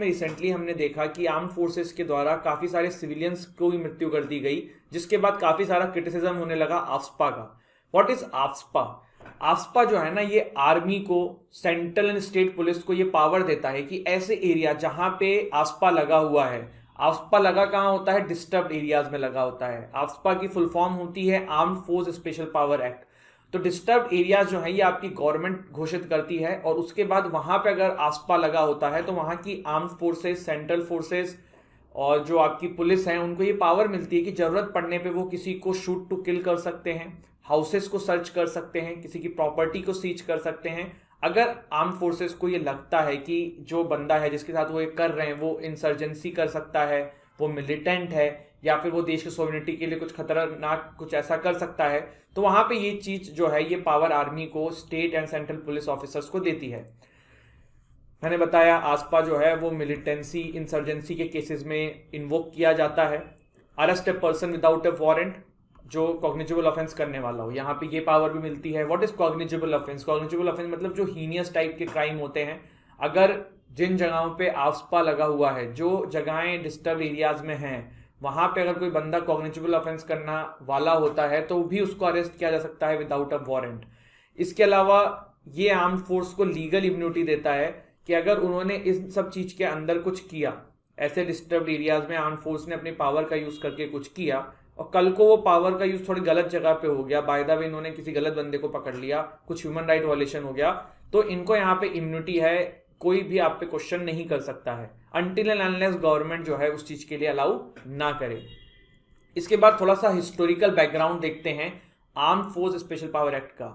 में रिसेंटली हमने देखा कि आर्म फोर्सेस के द्वारा काफी सारे सिविलियंस को भी मृत्यु कर दी गई, जिसके बाद काफी सारा क्रिटिसिज्म होने लगा आफ्स्पा का। What is AFSPA? आफ्स्पा जो है ना, ये आर्मी को, सेंट्रल एंड स्टेट पुलिस को ये पावर देता है कि ऐसे एरिया जहां पे आफ्स्पा लगा हुआ है, आफ्स्पा लगा कहां होता है? डिस्टर्ब्ड एरियाज में लगा होता है। आफ्स्पा की फुल फॉर्म होती है armed force special power act. तो डिस्टर्ब्ड एरियाज जो है ये आपकी गवर्नमेंट घोषित करती है, और उसके बाद वहां पे अगर आफ्स्पा लगा होता है तो वहां की आर्म्ड फोर्सेस, सेंट्रल फोर्सेस और जो आपकी पुलिस है, उनको ये पावर मिलती है कि जरूरत पड़ने पे वो किसी को शूट टू किल कर सकते हैं, हाउसेस को सर्च कर सकते हैं, किसी की प्रॉपर्टी को सीज कर सकते हैं। अगर आर्म फोर्सेस को ये लगता है कि जो बंदा है जिसके साथ वो ये कर रहे हैं वो इंसर्जेंसी कर सकता है, वो मिलिटेंट है, या फिर वो देश की सोवरेनिटी के लिए कुछ खतरनाक कुछ ऐसा कर सकता है, तो वहां पे ये चीज जो है ये पावर आर्मी को, state and central police officers को देती है। मैंने बताया आस्पा जो है वो मिलिटेंसी, इंसर्जेंसी के केसेस में इन्वोक किया जाता है। Arrest a person without A warrant, जो कॉग्निजेबल ऑफेंस करने वाला हो, यहाँ पे ये पावर भी मिलती है। What is cognizable offence? Cognizable offence मतलब जो हीनियस टाइप के क्राइम होते हैं। अगर जिन जगहों पे आफ्स्पा लगा हुआ है, जो जगहें डिस्टर्ब एरियाज में हैं, वहां पे अगर कोई बंदा कॉग्निजेबल ऑफेंस करना वाला होता है तो भी उसको अरेस्ट किया जा सकता है विदाउट अ वारंट। इसके अलावा ये आर्म फोर्स को लीगल इम्यूनिटी देता है कि अगर उन्होंने इस सब चीज के अंदर कुछ किया, ऐसे डिस्टर्ब्ड एरियाज में आर्म फोर्स ने अपनी पावर का यूज करके कुछ किया, और कल को वो पावर का यूज थोड़ी गलत जगह पे हो गया, बाय द वे इन्होंने किसी गलत बंदे को पकड़ लिया, कुछ ह्यूमन राइट वायलेशन हो गया, तो इनको यहाँ पे इम्यूनिटी है, कोई भी आप पे क्वेश्चन नहीं कर सकता है, अनटिल एंड अनलेस गवर्नमेंट जो है उस चीज के लिए अलाउ ना करे। इसके बाद थोड़ा सा हिस्टोरिकल बैकग्राउंड देखते हैं arm force special power act का।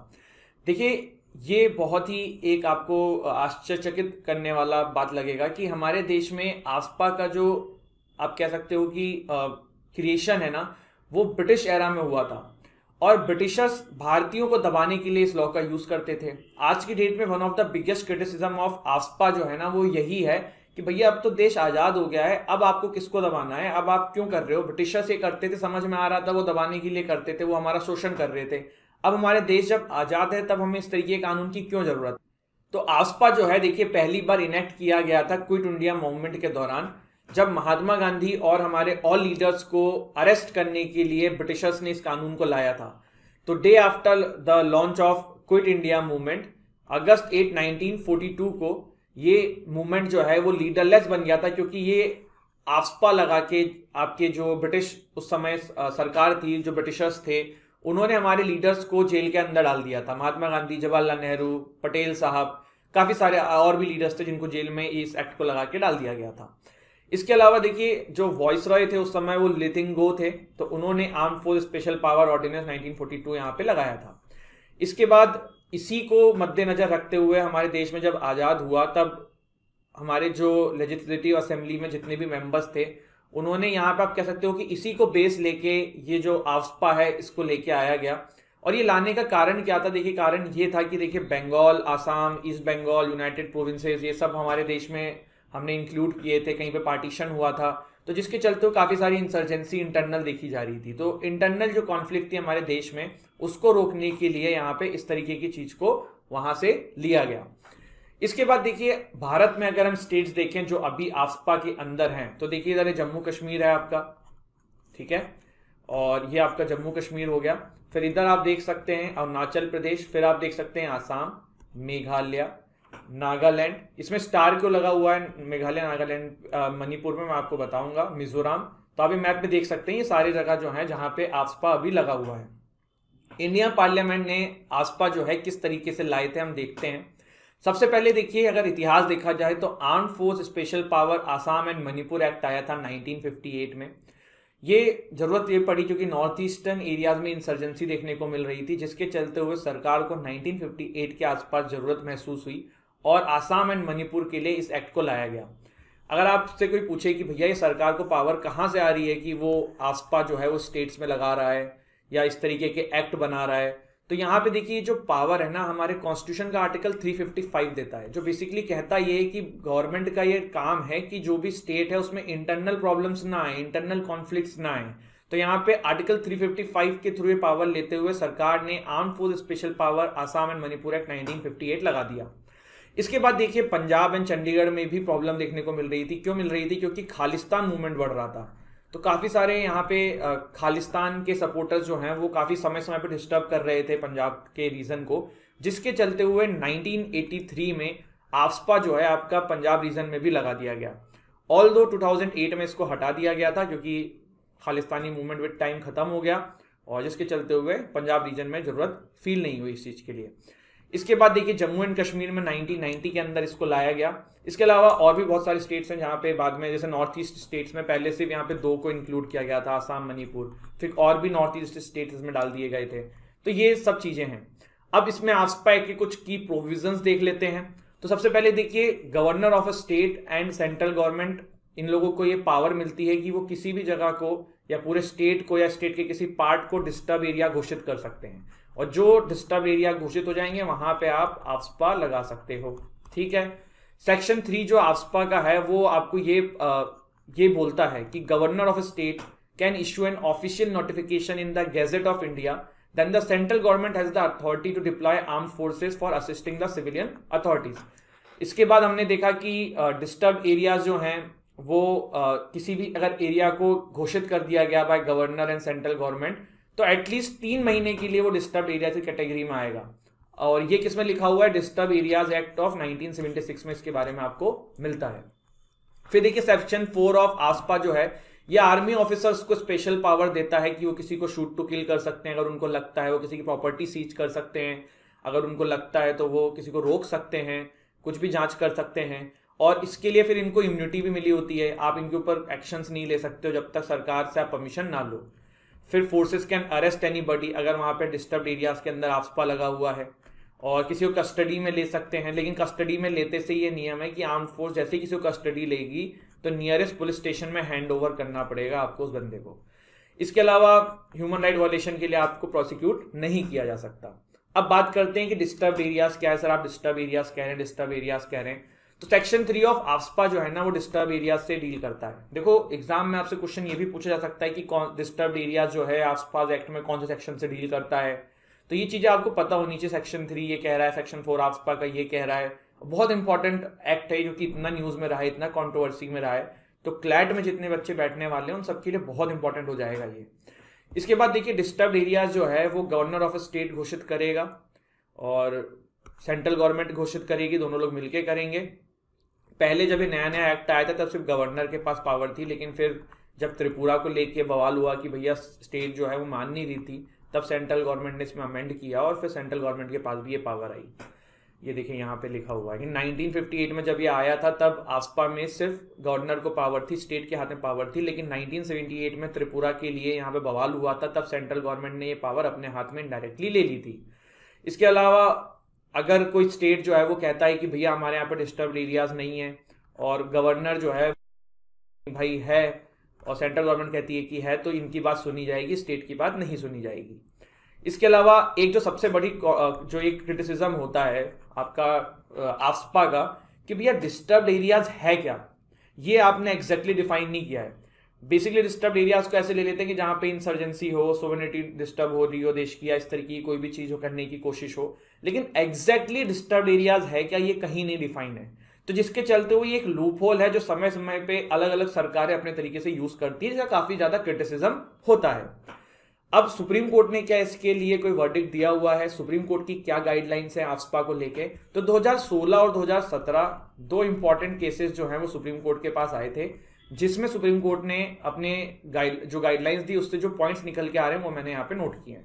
देखिए, ये बहुत ही एक आपको आश्चर्यचकित करने वाला बात लगेगा कि हमारे देश में आस्पा का जो आप कह सकते हो कि क्रिएशन है ना, वो ब्रिटिश एरा में हुआ था, और ब्रिटिशर्स भारतीयों को दबाने के लिए इस लॉ का यूज करते थे। आज की डेट में one of the biggest criticism of AFSPA जो है ना, वो यही है कि भैया अब तो देश आजाद हो गया है, अब आपको किसको दबाना है, अब आप क्यों कर रहे हो? ब्रिटिशर्स ये करते थे, समझ में आ रहा था, वो दबाने के लिए करते थे, वो हमारा शोषण कर रहे थे। अब हमारे देश जब आजाद है तब हमें इस तरीके के कानून की क्यों जरूरत? तो आस्पा जो है, देखिए, पहली बार इनेक्ट किया गया था क्विट इंडिया मूवमेंट के दौरान, जब महात्मा गांधी और हमारे ऑल लीडर्स को अरेस्ट करने के लिए ब्रिटिशर्स ने इस कानून को लाया था। तो day after the launch of quit India movement, अगस्त 8, 1942 को ये मूवमेंट जो है वो लीडरलेस बन गया था, क्योंकि ये आफ्स्पा लगा के आपके जो ब्रिटिश उस समय सरकार थी, जो ब्रिटिशर्स थे, उन्होंने हमारे लीडर्स को जेल के अंदर डाल दिया था। महात्मा गांधी, जवाहरलाल नेहरू, पटेल साहब, काफी सारे और भी लीडर्स थे जिनको जेल में इस एक्ट को लगा के डाल दिया गया था। इसके अलावा देखिए, जो वॉइस रॉय थे उस समय वो लिथिंगो थे, तो उन्होंने arm force special power ordinance 1942 यहाँ पे लगाया था। इसके बाद इसी को मद्देनजर रखते हुए हमारे देश में जब आजाद हुआ, तब हमारे जो लेजिस्लेटिव असेंबली में जितने भी मेंबर्स थे, उन्होंने यहाँ पे आप कह सकते हो कि इसी को बेस लेके ये जो आफ्स्पा है इसको लेके आया गया। और ये लाने का कारण क्या था? देखिए, कारण ये था कि देखिए, Bengal, Assam, East Bengal, United Provinces, ये सब हमारे देश में हमने इंक्लूड किए थे, कहीं पे पार्टीशन हुआ था, तो जिसके चलते काफी सारी इंसर्जेंसी इंटरनल देखी जा रही थी। तो इंटरनल जो कॉन्फ्लिक्ट थी हमारे देश में, उसको रोकने के लिए यहाँ पे इस तरीके की चीज को वहां से लिया गया। इसके बाद देखिए, भारत में अगर हम स्टेट्स देखें जो अभी आफ्स्पा के अंदर हैं, तो देखिए इधर जम्मू कश्मीर है आपका, ठीक है, और ये आपका जम्मू कश्मीर हो गया। फिर इधर आप देख सकते हैं अरुणाचल प्रदेश, फिर आप देख सकते हैं आसाम, मेघालय, नागालैंड, इसमें स्टार क्यों लगा हुआ है, मेघालय, नागालैंड, मणिपुर में मैं आपको बताऊंगा, मिजोरम, तो आप मैप में देख सकते हैं ये सारी जगह जो है जहां पे आफ्स्पा अभी लगा हुआ है। इंडियन पार्लियामेंट ने आफ्स्पा जो है किस तरीके से लाए थे हम देखते हैं। सबसे पहले देखिए, अगर इतिहास देखा जाए तो arm force special power Assam and Manipur act आया था 1958 में। ये जरूरत ये पड़ी क्योंकि नॉर्थ ईस्टर्न एरियाज में इंसर्जेंसी देखने को मिल रही थी, जिसके चलते हुए सरकार को 1958 के आसपास जरूरत महसूस हुई और आसाम एंड मणिपुर के लिए इस एक्ट को लाया गया। अगर आपसे कोई पूछे कि भैया ये सरकार को पावर कहाँ से आ रही है कि वो आफ्स्पा जो है वो स्टेट्स में लगा रहा है या इस तरीके के एक्ट बना रहा है, तो यहाँ पे देखिए जो पावर है ना, हमारे कॉन्स्टिट्यूशन का आर्टिकल 355 देता है, जो बेसिकली कहता ये है कि गवर्नमेंट का ये काम है कि जो भी स्टेट है उसमें इंटरनल प्रॉब्लम्स ना आए, इंटरनल कॉन्फ्लिक्ट्स ना आए। तो यहाँ पे आर्टिकल 355 के थ्रू पावर लेते हुए सरकार ने arm force special power Assam and Manipur act 1958 लगा दिया। इसके बाद देखिए पंजाब एंड चंडीगढ़ में भी प्रॉब्लम देखने को मिल रही थी। क्यों मिल रही थी? क्योंकि खालिस्तान मूवमेंट बढ़ रहा था। तो काफी सारे यहाँ पे खालिस्तान के सपोर्टर्स जो हैं वो काफी समय समय पे डिस्टर्ब कर रहे थे पंजाब के रीजन को, जिसके चलते हुए 1983 में आफ्सपा जो है आपका पंजाब रीजन में भी लगा दिया गया। ऑल दो 2008 में इसको हटा दिया गया था क्योंकि खालिस्तानी मूवमेंट विद टाइम खत्म हो गया, और जिसके चलते हुए पंजाब रीजन में जरूरत फील नहीं हुई इस चीज के लिए। इसके बाद देखिए जम्मू एंड कश्मीर में 1990 के अंदर इसको लाया गया। इसके अलावा और भी बहुत सारे स्टेट्स हैं जहाँ पे बाद में, जैसे नॉर्थ ईस्ट स्टेट्स में पहले सिर्फ यहाँ पे 2 को इंक्लूड किया गया था, आसाम, मणिपुर, फिर और भी नॉर्थ ईस्ट स्टेट्स इसमें डाल दिए गए थे। तो ये सब चीजें हैं। अब इसमें आफ्सपा के कुछ की प्रोविजंस देख लेते हैं। तो सबसे पहले देखिए governor of a state and central government, इन लोगों को ये पावर मिलती है कि वो किसी भी जगह को या पूरे स्टेट को या स्टेट के किसी पार्ट को डिस्टर्ब एरिया घोषित कर सकते हैं, और जो डिस्टर्ब एरिया घोषित हो जाएंगे वहां पे आप आफ्सपा लगा सकते हो। ठीक है। सेक्शन 3 जो आफ्सपा का है वो आपको ये बोलता है कि governor of a state can issue an official notification in the gadget of India, then the central government has the authority to deploy armed forces for assisting the civilian authorities। इसके बाद हमने देखा कि डिस्टर्ब एरियाज जो हैं वो किसी भी अगर एरिया को घोषित कर दिया गया by governor and central government, तो एटलीस्ट 3 महीने के लिए वो डिस्टर्ब एरिया की कैटेगरी में आएगा। और ये किसमें लिखा हुआ है? डिस्टर्ब एरियाज एक्ट ऑफ 1976 में इसके बारे में आपको मिलता है। फिर देखिए सेक्शन 4 ऑफ आफ्सपा जो है ये आर्मी ऑफिसर्स को स्पेशल पावर देता है कि वो किसी को शूट टू किल कर सकते हैं अगर उनको लगता है, वो किसी की प्रॉपर्टी सीज कर सकते हैं अगर उनको लगता है, तो वो किसी को रोक सकते हैं, कुछ भी जांच कर सकते हैं। और इसके लिए फिर इनको इम्यूनिटी भी मिली होती है, आप इनके ऊपर एक्शंस नहीं ले सकते हो जब तक सरकार से आप परमिशन ना लो। फिर फोर्सेस कैन अरेस्ट एनीबॉडी, अगर वहां पे डिस्टर्ब एरियाज के अंदर आफ्सपा लगा हुआ है, और किसी को कस्टडी में ले सकते हैं। लेकिन कस्टडी में लेते से ये नियम है कि आर्म फोर्स जैसे किसी को कस्टडी लेगी तो नियरेस्ट पुलिस स्टेशन में हैंड ओवर करना पड़ेगा आपको उस बंदे को। इसके अलावा ह्यूमन राइट वायलेशन के लिए आपको प्रोसिक्यूट नहीं किया जा सकता। अब बात करते हैं कि डिस्टर्ब एरियाज क्या है। सर आप डिस्टर्ब एरियाज कह रहे हैं, डिस्टर्ब एरियाज कह रहे हैं, तो सेक्शन 3 ऑफ आफ्सपा जो है ना वो डिस्टर्ब एरियाज से डील करता है। देखो एग्जाम में आपसे क्वेश्चन ये भी पूछा जा सकता है कि कौन डिस्टर्ब एरियाज जो है आफ्सपा एक्ट में कौन से सेक्शन से डील करता है, तो ये चीजें आपको पता होनी चाहिए। सेक्शन 3 ये कह रहा है, सेक्शन 4 आफ्सपा का ये कह रहा है। बहुत इंपॉर्टेंट एक्ट है जो कि इतना न्यूज में रहा है, इतना कॉन्ट्रोवर्सी में रहा है, तो क्लैट में जितने बच्चे बैठने वाले हैं उन सबके लिए बहुत इंपॉर्टेंट हो जाएगा ये। इसके बाद देखिए डिस्टर्ब एरियाज जो है वो गवर्नर ऑफ अ स्टेट घोषित करेगा और सेंट्रल गवर्नमेंट घोषित करेगी, दोनों लोग मिलकर करेंगे। पहले जब ये नया नया एक्ट आया था तब सिर्फ गवर्नर के पास पावर थी, लेकिन फिर जब त्रिपुरा को लेके बवाल हुआ कि भैया स्टेट जो है वो मान नहीं रही थी, तब सेंट्रल गवर्नमेंट ने इसमें अमेंड किया और फिर सेंट्रल गवर्नमेंट के पास भी ये पावर आई। ये देखिए यहाँ पे लिखा हुआ है कि 1958 में जब ये आया था तब आफ्सपा में सिर्फ गवर्नर को पावर थी, स्टेट के हाथ में पावर थी, लेकिन 1978 में त्रिपुरा के लिए यहाँ पे बवाल हुआ था, तब सेंट्रल गवर्नमेंट ने ये पावर अपने हाथ में डायरेक्टली ले ली थी। इसके अलावा अगर कोई स्टेट जो है वो कहता है कि भैया हमारे यहाँ पे डिस्टर्ब एरियाज नहीं है, और गवर्नर जो है भाई है और सेंट्रल गवर्नमेंट कहती है कि है, तो इनकी बात सुनी जाएगी, स्टेट की बात नहीं सुनी जाएगी। इसके अलावा एक जो सबसे बड़ी जो एक क्रिटिसिज्म होता है आपका आफ्सपा का कि भैया डिस्टर्ब्ड एरियाज है क्या, ये आपने एग्जैक्टली डिफाइन नहीं किया है। बेसिकली डिस्टर्ब्ड एरियाज को ऐसे ले लेते हैं कि जहां पे इंसर्जेंसी हो, सोवेनिटी डिस्टर्ब हो रही हो देश की, या इस तरह की कोई भी चीज हो करने की कोशिश हो, लेकिन एग्जैक्टली डिस्टर्ब्ड एरियाज है क्या ये कहीं नहीं डिफाइन है। तो जिसके चलते हुए एक लूप होल है जो समय समय पे अलग अलग सरकारें अपने तरीके से यूज करती है, जिसका काफी ज्यादा क्रिटिसिज्म होता है। अब सुप्रीम कोर्ट ने क्या इसके लिए कोई वर्डिक्ट दिया हुआ है, सुप्रीम कोर्ट की क्या गाइडलाइंस है आफ्सपा को लेके, तो 2016 और 2017 2 इंपॉर्टेंट केसेस जो हैं वो सुप्रीम कोर्ट के पास आए थे, जिसमें सुप्रीम कोर्ट ने अपने जो गाइडलाइंस दी उससे जो पॉइंट्स निकल के आ रहे हैं वो मैंने यहाँ पे नोट किए हैं।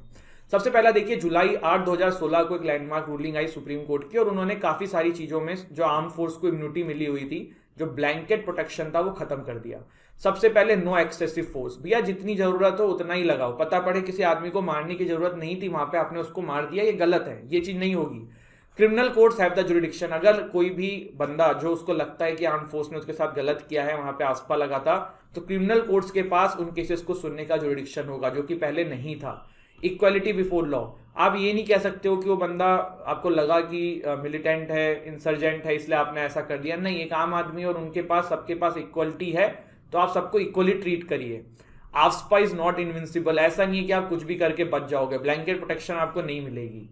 सबसे पहला देखिए जुलाई 8 2016 को एक लैंडमार्क रूलिंग आई सुप्रीम कोर्ट की, और उन्होंने काफी सारी चीजों में जो आर्म फोर्स को इम्यूनिटी मिली हुई थी, जो ब्लैंकेट प्रोटेक्शन था, वो खत्म कर दिया। सबसे पहले नो एक्सेसिव फोर्स, भैया जितनी जरूरत हो उतना ही लगाओ, पता पड़े किसी आदमी को मारने की जरूरत नहीं थी वहां पे आपने उसको मार दिया, ये गलत है, ये चीज नहीं होगी। Criminal courts have the jurisdiction, अगर कोई भी बंदा जो उसको लगता है कि आर्म फोर्स ने उसके साथ गलत किया है, वहां पे आफ्सपा लगा था, तो क्रिमिनल कोर्ट्स के पास उन केसेस को सुनने का जुरिडिक्शन होगा, जो कि पहले नहीं था। इक्वालिटी बिफोर लॉ, आप ये नहीं कह सकते हो कि वो बंदा आपको लगा कि मिलिटेंट है, इंसर्जेंट है, इसलिए आपने ऐसा कर दिया, नहीं, एक आम आदमी और उनके पास सबके पास इक्वलिटी है, तो आप सबको इक्वली ट्रीट करिए। आफ्सपा इज नॉट इनविंसिबल, ऐसा नहीं है कि आप कुछ भी करके बच जाओगे, ब्लैंकेट प्रोटेक्शन आपको नहीं मिलेगी।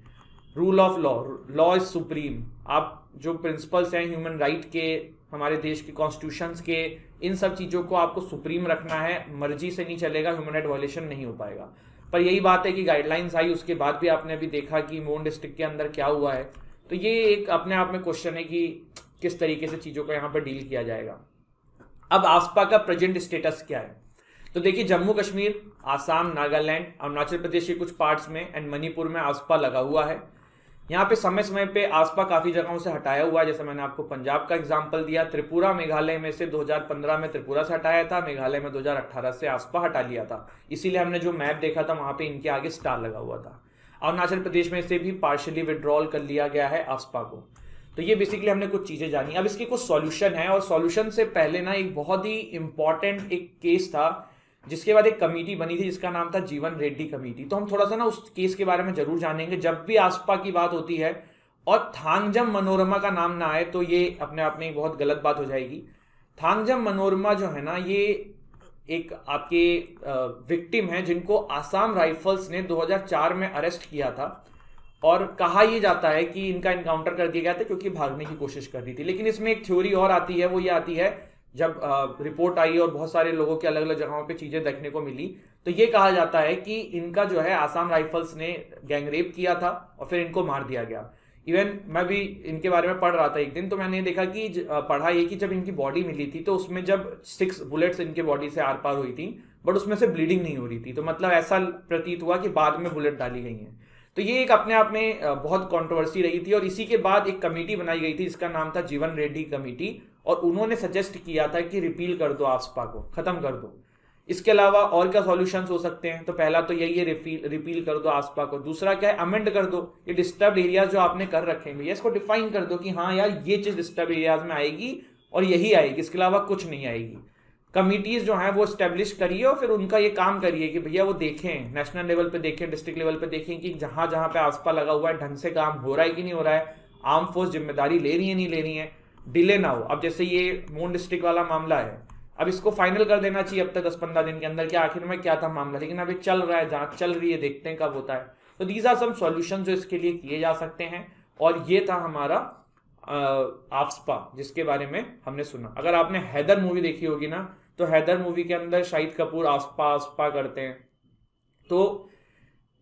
Rule of law, law is supreme. आप जो प्रिंसिपल्स हैं ह्यूमन राइट के, हमारे देश के कॉन्स्टिट्यूशंस के, इन सब चीज़ों को आपको सुप्रीम रखना है, मर्जी से नहीं चलेगा, ह्यूमन राइट वायलेशन नहीं हो पाएगा। पर यही बात है कि गाइडलाइंस आई, उसके बाद भी आपने अभी देखा कि मोन डिस्ट्रिक्ट के अंदर क्या हुआ है। तो ये एक अपने आप में क्वेश्चन है कि किस तरीके से चीज़ों को यहाँ पर डील किया जाएगा। अब आफ्सपा का प्रेजेंट स्टेटस क्या है? तो देखिए, जम्मू कश्मीर, आसाम, नागालैंड, अरुणाचल प्रदेश के कुछ पार्ट्स में एंड मणिपुर में आफ्सपा लगा हुआ है। यहाँ पे समय समय पे आफ्सपा काफी जगहों से हटाया हुआ है, जैसे मैंने आपको पंजाब का एग्जांपल दिया। त्रिपुरा मेघालय में से 2015 में त्रिपुरा से हटाया था, मेघालय में 2018 से आफ्सपा हटा लिया था। इसीलिए हमने जो मैप देखा था वहां पे इनके आगे स्टार लगा हुआ था। अरुणाचल प्रदेश में से भी पार्शियली विड्रॉल कर लिया गया है आफ्सपा को। तो ये बेसिकली हमने कुछ चीजें जानी। अब इसकी कुछ सॉल्यूशन है, और सॉल्यूशन से पहले ना एक बहुत ही इंपॉर्टेंट एक केस था, जिसके बाद एक कमेटी बनी थी जिसका नाम था जीवन रेड्डी कमेटी। तो हम थोड़ा सा ना उस केस के बारे में जरूर जानेंगे जब भी आफ्सपा की बात होती है। और थांगजम मनोरमा का नाम ना आए तो ये अपने आप में एक बहुत गलत बात हो जाएगी। थांगजम मनोरमा जो है ना, ये एक आपके विक्टिम है जिनको आसाम राइफल्स ने 2004 में अरेस्ट किया था, और कहा यह जाता है कि इनका इनकाउंटर कर दिया गया था क्योंकि भागने की कोशिश कर रही थी। लेकिन इसमें एक थ्योरी और आती है, वो ये आती है, जब रिपोर्ट आई और बहुत सारे लोगों के अलग अलग जगहों पे चीजें देखने को मिली, तो ये कहा जाता है कि इनका जो है आसाम राइफल्स ने गैंगरेप किया था और फिर इनको मार दिया गया। इवन मैं भी इनके बारे में पढ़ रहा था एक दिन, तो मैंने देखा कि पढ़ा ये कि जब इनकी बॉडी मिली थी तो उसमें जब 6 बुलेट्स इनके बॉडी से आर पार हुई थी, बट उसमें से ब्लीडिंग नहीं हो रही थी। तो मतलब ऐसा प्रतीत हुआ कि बाद में बुलेट डाली गई हैं। तो ये एक अपने आप में बहुत कंट्रोवर्सी रही थी। और इसी के बाद एक कमेटी बनाई गई थी जिसका नाम था जीवन रेड्डी कमेटी, और उन्होंने सजेस्ट किया था कि रिपील कर दो आफ्सपा को, खत्म कर दो। इसके अलावा और क्या सॉल्यूशंस हो सकते हैं? तो पहला तो यही है, रिपील कर दो आफ्सपा को। दूसरा क्या है? अमेंड कर दो। ये डिस्टर्ब एरियाज जो आपने कर रखे हैं, इसको डिफाइन कर दो कि हाँ यार, ये चीज डिस्टर्ब एरियाज में आएगी और यही आएगी, इसके अलावा कुछ नहीं आएगी। कमिटीज जो हैं वो स्टेब्लिश करिए और फिर उनका ये काम करिए कि भैया वो देखें, नेशनल लेवल पे देखें, डिस्ट्रिक्ट लेवल पे देखें कि जहां जहां पे आफ्सपा लगा हुआ है ढंग से काम हो रहा है कि नहीं हो रहा है, आर्म फोर्स जिम्मेदारी ले रही है नहीं ले रही है, डिले ना हो। अब जैसे ये मोन डिस्ट्रिक्ट वाला मामला है, अब इसको फाइनल कर देना चाहिए अब तक 10-15 दिन के अंदर कि आखिर में क्या था मामला, लेकिन अभी चल रहा है, जांच चल रही है, देखते हैं कब होता है। तो दीज आर सम सॉल्यूशन जो इसके लिए किए जा सकते हैं। और ये था हमारा आफ्सपा, जिसके बारे में हमने सुना। अगर आपने हैदर मूवी देखी होगी ना, तो हैदर मूवी के अंदर शाहिद कपूर आफ्सपा करते हैं। तो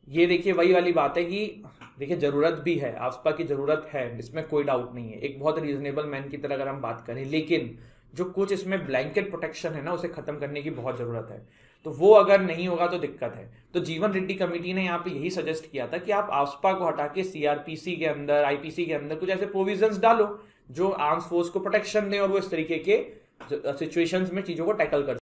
ये देखिए वही वाली बात है कि देखिए जरूरत भी है, आफ्सपा की जरूरत है, इसमें कोई डाउट नहीं है, एक बहुत रीजनेबल मैन की तरह अगर हम बात करें। लेकिन जो कुछ इसमें ब्लैंकेट प्रोटेक्शन है ना, उसे खत्म करने की बहुत जरूरत है। तो वो अगर नहीं होगा तो दिक्कत है। तो जीवन रेड्डी कमेटी ने यहाँ पे यही सजेस्ट किया था कि आप आफ्सपा को हटा के सीआरपीसी के अंदर, आईपीसी के अंदर कुछ ऐसे प्रोविजंस डालो जो आर्म्स फोर्स को प्रोटेक्शन दें और वो इस तरीके के सिचुएशंस में चीजों को टैकल कर